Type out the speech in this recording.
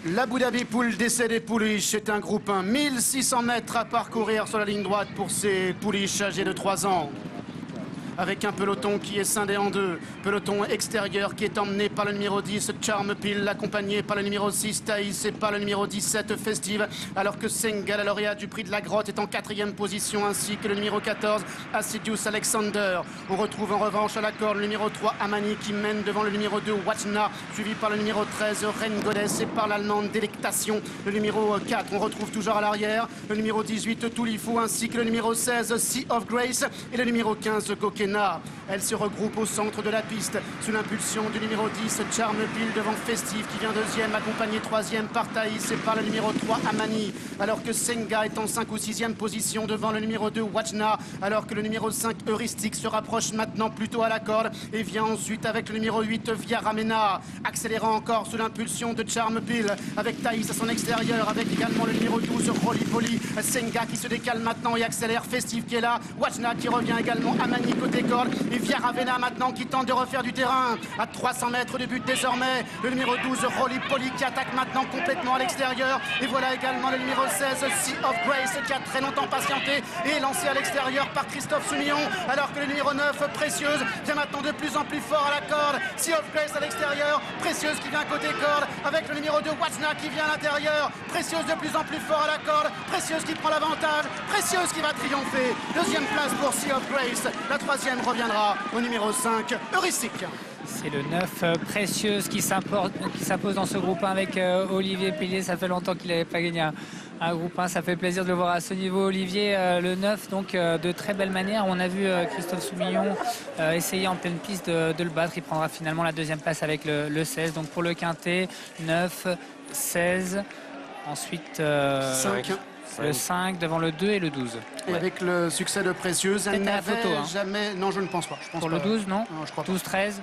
L'Abu Dhabi Poule d'essai des pouliches est un groupe 1. 1600 mètres à parcourir sur la ligne droite pour ces pouliches âgées de 3 ans. Avec un peloton qui est scindé en deux. Peloton extérieur qui est emmené par le numéro 10, Charm Peel, accompagné par le numéro 6, Thaïs, et par le numéro 17, Festive. Alors que Senga, la lauréate du prix de la grotte, est en 4e position, ainsi que le numéro 14, Assidious Alexander. On retrouve en revanche à la corde le numéro 3, Amani, qui mène devant le numéro 2, Watchna, suivi par le numéro 13, Reine Goddess, et par l'allemande Délectation. Le numéro 4, on retrouve toujours à l'arrière le numéro 18, Toulifou, ainsi que le numéro 16, Sea of Grace, et le numéro 15, Coquena. Elle se regroupe au centre de la piste sous l'impulsion du numéro 10, Charm Peel, devant Festive qui vient 2e, accompagné 3e par Thaïs et par le numéro 3, Amani. Alors que Senga est en 5 ou 6e position devant le numéro 2, Watchna. Alors que le numéro 5, Heuristique, se rapproche maintenant plutôt à la corde et vient ensuite avec le numéro 8, Via Ramena. Accélérant encore sous l'impulsion de Charm Peel avec Thaïs à son extérieur, avec également le numéro 12, Rolly Poly. Senga qui se décale maintenant et accélère, Festive qui est là, Watchna qui revient également, Amani côté corde, et Via Ravena maintenant qui tente de refaire du terrain à 300 mètres de but désormais. Le numéro 12, Rolly Poly, qui attaque maintenant complètement à l'extérieur, et voilà également le numéro 16, Sea of Grace, qui a très longtemps patienté et est lancé à l'extérieur par Christophe Soumillon, alors que le numéro 9, Précieuse, vient maintenant de plus en plus fort à la corde. Sea of Grace à l'extérieur, Précieuse qui vient côté corde avec le numéro 2, Watchna, qui vient à l'intérieur. Précieuse de plus en plus fort à la corde, Précieuse qui prend l'avantage, Précieuse qui va triompher. 2e place pour Sea of Grace, la 3e reviendra au numéro 5, Heuristique. C'est le 9, Précieuse, qui s'impose dans ce groupe 1 avec Olivier Pellier. Ça fait longtemps qu'il n'avait pas gagné un groupe 1. Ça fait plaisir de le voir à ce niveau. Olivier, le 9, donc de très belle manière. On a vu Christophe Soumillon essayer en pleine piste de le battre. Il prendra finalement la 2e place avec le 16. Donc pour le quintet, 9, 16. Ensuite, 5. Le 5 devant le 2 et le 12. Et avec le succès de Précieuse, elle Peut-être à la n'avait photo, hein. jamais... Non, je ne pense pas. Je pense Pour pas. le 12, non, Non, je crois pas. 12, 13.